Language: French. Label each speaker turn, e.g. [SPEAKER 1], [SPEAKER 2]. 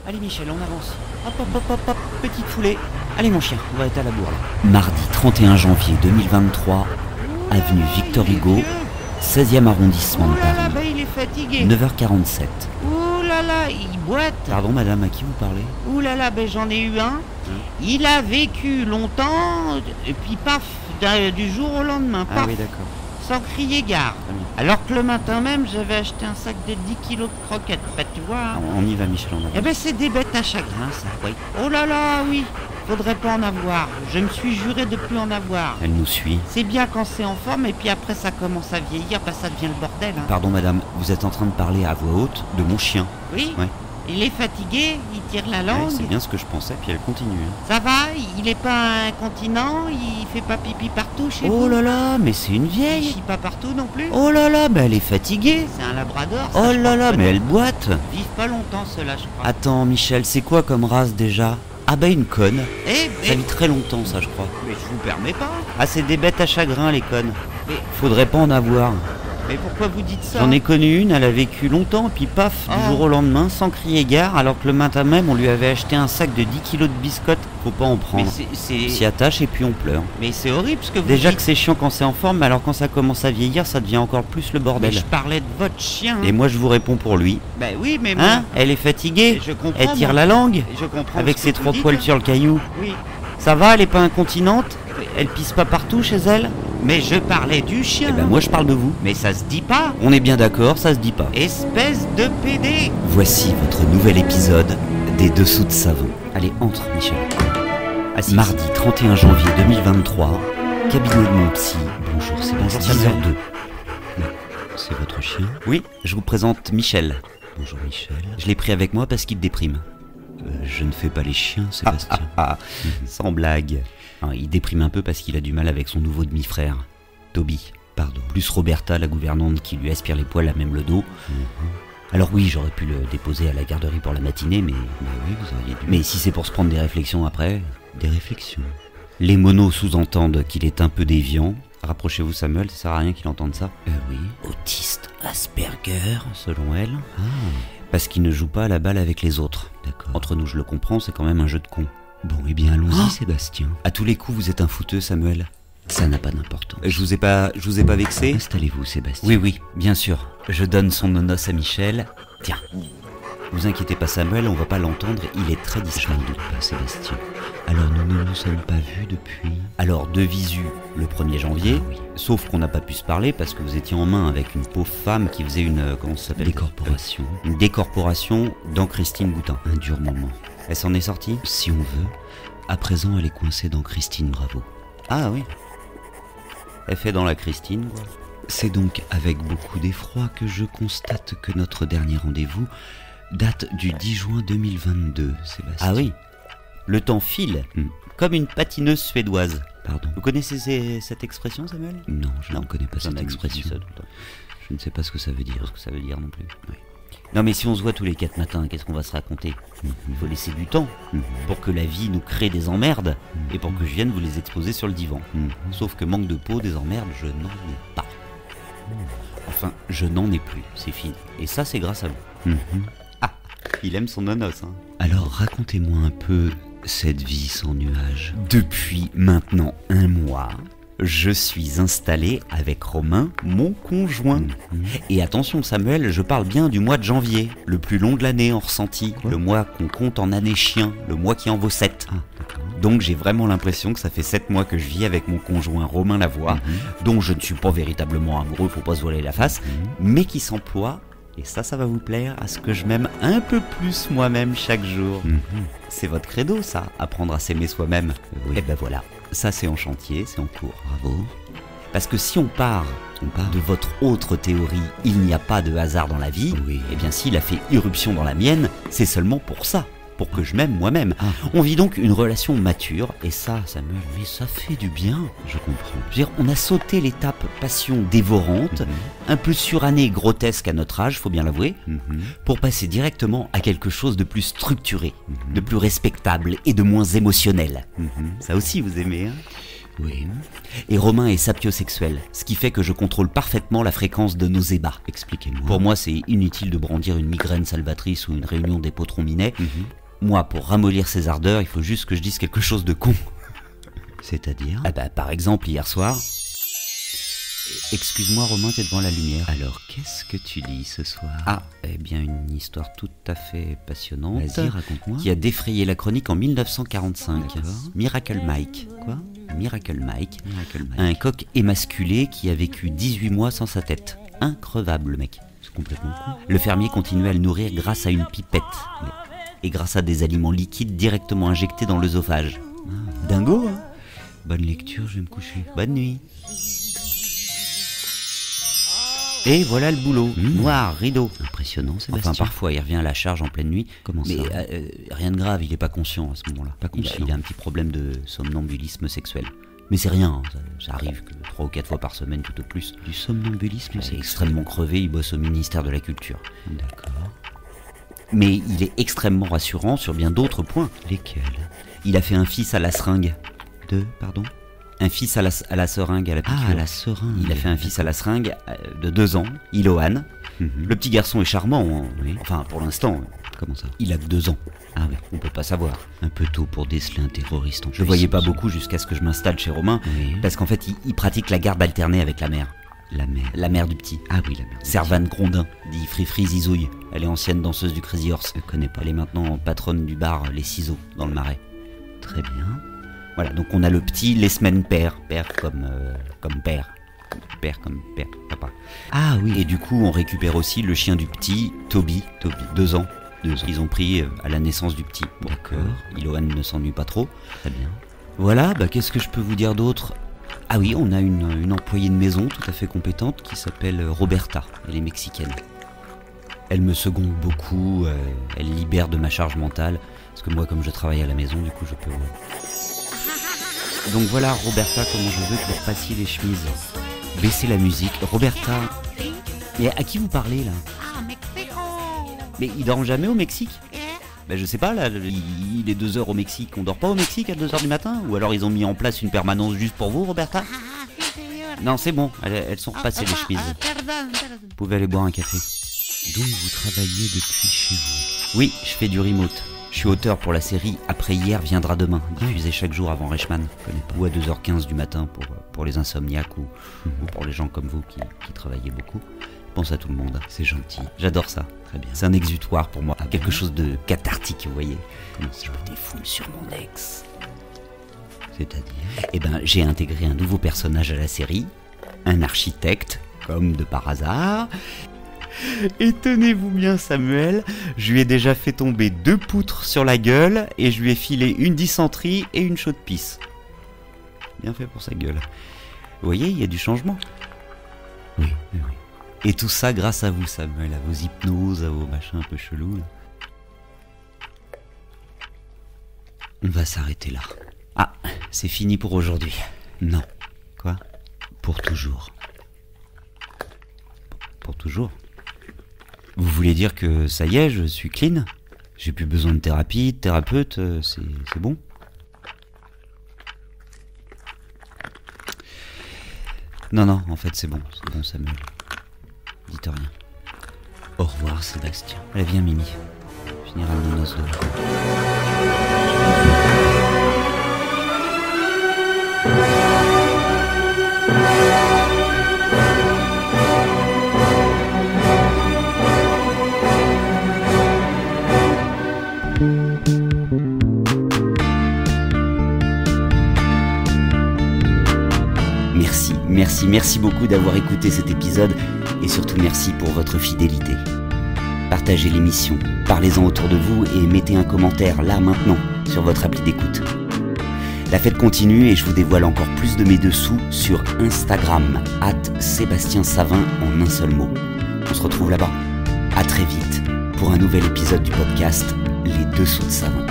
[SPEAKER 1] Allez Michel, on avance. Hop, hop, hop, hop, hop, petite foulée. Allez mon chien, on va être à la bourre là. Mardi 31 janvier 2023, avenue Victor Hugo, 16e arrondissement de
[SPEAKER 2] Ouh là là,
[SPEAKER 1] Paris,
[SPEAKER 2] bah il est fatigué.
[SPEAKER 1] 9h47.
[SPEAKER 2] Ouh là là, il boite.
[SPEAKER 1] Pardon madame, à qui vous parlez?
[SPEAKER 2] Ouh là là, ben j'en ai eu un. Il a vécu longtemps, et puis paf, du jour au lendemain,
[SPEAKER 1] Ah
[SPEAKER 2] paf,
[SPEAKER 1] oui d'accord.
[SPEAKER 2] sans crier gare.
[SPEAKER 1] Très bien.
[SPEAKER 2] Alors que le matin même, j'avais acheté un sac de 10 kilos de croquettes. Bah, tu vois. Hein.
[SPEAKER 1] On y va Michel, on avance.
[SPEAKER 2] Eh ben c'est des bêtes à chagrin, ça.
[SPEAKER 1] Oui.
[SPEAKER 2] Oh là là, oui. Faudrait pas en avoir. Je me suis juré de plus en avoir.
[SPEAKER 1] Elle nous suit.
[SPEAKER 2] C'est bien quand c'est en forme, et puis après ça commence à vieillir, bah ça devient le bordel. Hein.
[SPEAKER 1] Pardon madame, vous êtes en train de parler à voix haute de mon chien.
[SPEAKER 2] Oui.
[SPEAKER 1] Ouais.
[SPEAKER 2] Il est fatigué, il tire la
[SPEAKER 1] Ouais,
[SPEAKER 2] langue.
[SPEAKER 1] c'est bien ce que je pensais, puis elle continue. Hein.
[SPEAKER 2] Ça va, il est pas incontinent, il fait pas pipi partout chez vous.
[SPEAKER 1] Oh là là, mais c'est une
[SPEAKER 2] Il
[SPEAKER 1] vieille.
[SPEAKER 2] chie pas partout non plus.
[SPEAKER 1] Oh là là, bah elle est fatiguée.
[SPEAKER 2] C'est un labrador. ça,
[SPEAKER 1] Oh
[SPEAKER 2] je
[SPEAKER 1] là
[SPEAKER 2] crois,
[SPEAKER 1] là, mais
[SPEAKER 2] peut-être.
[SPEAKER 1] elle boite.
[SPEAKER 2] Vivent pas longtemps ceux-là, je crois.
[SPEAKER 1] Attends Michel, c'est quoi comme race déjà? Ah bah une conne.
[SPEAKER 2] Eh,
[SPEAKER 1] Ça vit très longtemps ça je crois.
[SPEAKER 2] mais je vous permets pas.
[SPEAKER 1] Ah c'est des bêtes à chagrin les connes.
[SPEAKER 2] Mais,
[SPEAKER 1] Faudrait pas en avoir.
[SPEAKER 2] mais pourquoi vous dites ça?
[SPEAKER 1] J'en ai connu une, elle a vécu longtemps, puis paf, du
[SPEAKER 2] Oh.
[SPEAKER 1] jour au lendemain, sans crier gare, alors que le matin même on lui avait acheté un sac de 10 kilos de biscottes. Faut pas en
[SPEAKER 2] Mais
[SPEAKER 1] prendre. On
[SPEAKER 2] c'est
[SPEAKER 1] s'y attache et puis on pleure.
[SPEAKER 2] mais c'est horrible ce que vous
[SPEAKER 1] Déjà
[SPEAKER 2] dites.
[SPEAKER 1] que c'est chiant quand c'est en forme, mais alors quand ça commence à vieillir, ça devient encore plus le
[SPEAKER 2] Mais
[SPEAKER 1] bordel.
[SPEAKER 2] je parlais de votre chien.
[SPEAKER 1] Et moi je vous réponds pour lui.
[SPEAKER 2] Ben oui, mais
[SPEAKER 1] Hein? Elle est fatiguée.
[SPEAKER 2] je comprends.
[SPEAKER 1] Elle tire
[SPEAKER 2] moi.
[SPEAKER 1] la langue.
[SPEAKER 2] Je comprends.
[SPEAKER 1] Avec
[SPEAKER 2] ce
[SPEAKER 1] ses
[SPEAKER 2] que vous
[SPEAKER 1] 3
[SPEAKER 2] dites.
[SPEAKER 1] poils sur le caillou.
[SPEAKER 2] Oui.
[SPEAKER 1] Ça va, elle est pas incontinente? Elle pisse pas partout chez elle?
[SPEAKER 2] Mais je parlais du chien.
[SPEAKER 1] Eh ben moi je parle de vous.
[SPEAKER 2] Mais ça se dit pas.
[SPEAKER 1] On est bien d'accord, ça se dit pas.
[SPEAKER 2] Espèce de PD.
[SPEAKER 1] Voici votre nouvel épisode des Dessous de Savon. Allez, entre Michel. Assis. Mardi 31 janvier 2023, cabinet de mon psy. Bonjour, c'est
[SPEAKER 2] Bonjour,
[SPEAKER 1] 10h02. C'est votre chien? Oui, je vous présente Michel. Bonjour Michel. Je l'ai pris avec moi parce qu'il déprime. Je ne fais pas les chiens, Sébastien. Sans blague. Ah, il déprime un peu parce qu'il a du mal avec son nouveau demi-frère, Toby. Pardon. Plus Roberta, la gouvernante, qui lui aspire les poils à même le dos. Alors oui, j'aurais pu le déposer à la garderie pour la matinée, mais oui, vous auriez dû. Mais si c'est pour se prendre des réflexions après, des réflexions. Les monos sous-entendent qu'il est un peu déviant. Rapprochez-vous Samuel, ça sert à rien qu'il entende ça. Oui. Autiste Asperger, selon elle. Parce qu'il ne joue pas à la balle avec les autres. D'accord. Entre nous, je le comprends, c'est quand même un jeu de con. Bon, eh bien, allons-y, Sébastien. À tous les coups, vous êtes un fouteux, Samuel. Ça n'a pas d'importance. Je vous ai pas vexé. Installez-vous, Sébastien. Oui, oui, bien sûr. Je donne son nonos à Michel. Tiens. Vous inquiétez pas, Samuel, on va pas l'entendre, il est très discret. Je n'en doute pas, Sébastien. Alors, nous ne nous sommes pas vus depuis... Alors, de visu, le 1er janvier, sauf qu'on n'a pas pu se parler parce que vous étiez en main avec une pauvre femme qui faisait une... Comment ça s'appelle? Décorporation. Une décorporation dans Christine Goutin. Un dur moment. Elle s'en est sortie? Si on veut. À présent, elle est coincée dans Christine Bravo. Ah oui. Elle fait dans la Christine, quoi. C'est donc avec beaucoup d'effroi que je constate que notre dernier rendez-vous date du 10 juin 2022, Sébastien. Ah oui. Le temps file, comme une patineuse suédoise. Pardon. Vous connaissez cette expression, Samuel? Non, je ne connais pas cette expression. Je ne sais pas ce que ça veut dire. Ce que ça veut dire non plus. Oui. Non mais si on se voit tous les 4 matins, qu'est-ce qu'on va se raconter? Il faut laisser du temps pour que la vie nous crée des emmerdes et pour que je vienne vous les exposer sur le divan. Sauf que manque de peau, des emmerdes, je n'en ai pas. Enfin, je n'en ai plus, c'est fini. Et ça, c'est grâce à vous. Ah, il aime son nonos, hein. Alors, racontez-moi un peu cette vie sans nuages. Depuis maintenant 1 mois, je suis installé avec Romain, mon conjoint. Et attention Samuel, je parle bien du mois de janvier, le plus long de l'année en ressenti, le mois qu'on compte en année chien, le mois qui en vaut 7. Donc j'ai vraiment l'impression que ça fait 7 mois que je vis avec mon conjoint Romain Lavoie, dont je ne suis pas véritablement amoureux, faut pas se voiler la face, mais qui s'emploie, et ça va vous plaire, à ce que je m'aime un peu plus moi-même chaque jour. C'est votre credo ça, apprendre à s'aimer soi-même. Et ben voilà, ça c'est en chantier, c'est en cours. Bravo. Parce que si on part de votre autre théorie, il n'y a pas de hasard dans la vie, et bien s'il a fait irruption dans la mienne, c'est seulement pour ça. Pour que je m'aime moi-même. On vit donc une relation mature, et ça, Samuel, mais ça fait du bien. Je comprends. Je veux dire, on a sauté l'étape passion dévorante, un peu surannée et grotesque à notre âge, faut bien l'avouer, pour passer directement à quelque chose de plus structuré, de plus respectable et de moins émotionnel. Ça aussi, vous aimez, hein? Oui. Et Romain est sapiosexuel, ce qui fait que je contrôle parfaitement la fréquence de nos ébats. Expliquez-moi. Pour moi, c'est inutile de brandir une migraine salvatrice ou une réunion des potrons minets. Moi, pour ramollir ses ardeurs, il faut juste que je dise quelque chose de con. C'est-à-dire ? Par exemple, hier soir... Excuse-moi Romain, t'es devant la lumière. Alors, qu'est-ce que tu lis ce soir ? Eh bien une histoire tout à fait passionnante. Vas-y, raconte-moi. Qui a défrayé la chronique en 1945. Miracle Mike. Quoi ? Miracle Mike. Un coq émasculé qui a vécu 18 mois sans sa tête. Increvable le mec. C'est complètement con. Le fermier continuait à le nourrir grâce à une pipette. Et grâce à des aliments liquides directement injectés dans l'œsophage. Dingo, hein ? Bonne lecture, je vais me coucher. Bonne nuit. Et voilà le boulot. Noir, rideau. Impressionnant, Sébastien. Enfin, parfois, il revient à la charge en pleine nuit. Comment ça ? Mais rien de grave, il est pas conscient à ce moment-là. Pas conscient. Il a un petit problème de somnambulisme sexuel. Mais c'est rien, ça arrive que 3 ou 4 fois par semaine, tout au plus. Du somnambulisme sexuel. Extrêmement crevé, il bosse au ministère de la Culture. D'accord. Mais il est extrêmement rassurant sur bien d'autres points. Lesquels ? Il a fait un fils à la seringue. Un fils à la seringue, à la piqûre. À la seringue. Il a fait un fils à la seringue de 2 ans, Ilohan. Le petit garçon est charmant, hein. Oui. Enfin, pour l'instant. Comment ça ? Il a que 2 ans. Ah oui, on peut pas savoir. Un peu tôt pour déceler un terroriste en plus. Je le voyais pas beaucoup jusqu'à ce que je m'installe chez Romain, parce qu'en fait, il pratique la garde alternée avec la mère. La mère du petit. Ah oui, la mère. Servane Grondin, dit Frifri Zizouille. Elle est ancienne danseuse du Crazy Horse. Je connais pas. Elle est maintenant patronne du bar Les Ciseaux, dans le Marais. Très bien. Voilà, donc on a le petit, les semaines père comme père. Père comme père, papa. Ah oui. Et du coup, on récupère aussi le chien du petit, Toby, 2 ans. Ils ont pris à la naissance du petit. D'accord. Ilohan ne s'ennuie pas trop. Très bien. Voilà, qu'est-ce que je peux vous dire d'autre ? Ah oui, on a une employée de maison tout à fait compétente qui s'appelle Roberta. Elle est mexicaine. Elle me seconde beaucoup, elle libère de ma charge mentale. Parce que moi, comme je travaille à la maison, du coup, je peux... Donc voilà, Roberta, comment je veux que vous repassiez les chemises. Baissez la musique. Roberta, mais à qui vous parlez là ?
[SPEAKER 2] Mexico.
[SPEAKER 1] Mais il dort jamais au Mexique ? Je sais pas, là, il est 2h au Mexique. On dort pas au Mexique à 2h du matin ? Ou alors ils ont mis en place une permanence juste pour vous, Roberta ? Non, c'est bon, elles sont repassées les chemises.
[SPEAKER 2] Pardon.
[SPEAKER 1] Vous pouvez aller boire un café. Donc vous travaillez depuis chez vous ? Oui, je fais du remote. Je suis auteur pour la série Après hier viendra demain, diffusée chaque jour avant Reichmann, ou à 2h15 du matin pour les insomniaques ou pour les gens comme vous qui travaillez beaucoup. Je pense à tout le monde, c'est gentil. J'adore ça. Très bien. C'est un exutoire pour moi, quelque chose de cathartique, vous voyez. Je me défoule sur mon ex. C'est-à-dire ? J'ai intégré un nouveau personnage à la série, un architecte, comme de par hasard. Et tenez-vous bien Samuel, je lui ai déjà fait tomber 2 poutres sur la gueule et je lui ai filé une dysenterie et une chaude pisse. Bien fait pour sa gueule. Vous voyez, il y a du changement. Oui. Et tout ça grâce à vous Samuel, à vos hypnoses, à vos machins un peu chelous. Là. On va s'arrêter là. Ah, c'est fini pour aujourd'hui. Non. Quoi ? Pour toujours. Pour toujours ? Vous voulez dire que ça y est, je suis clean ? J'ai plus besoin de thérapie, de thérapeute, c'est bon ? Non, en fait c'est bon Samuel. Dites rien. Au revoir Sébastien. Allez viens Mimi, on finira nos noces dehors. Merci beaucoup d'avoir écouté cet épisode et surtout merci pour votre fidélité. Partagez l'émission, parlez-en autour de vous et mettez un commentaire là maintenant sur votre appli d'écoute. La fête continue et je vous dévoile encore plus de mes dessous sur Instagram @SébastienSavin en un seul mot. On se retrouve là-bas. À très vite pour un nouvel épisode du podcast Les Dessous de Savin.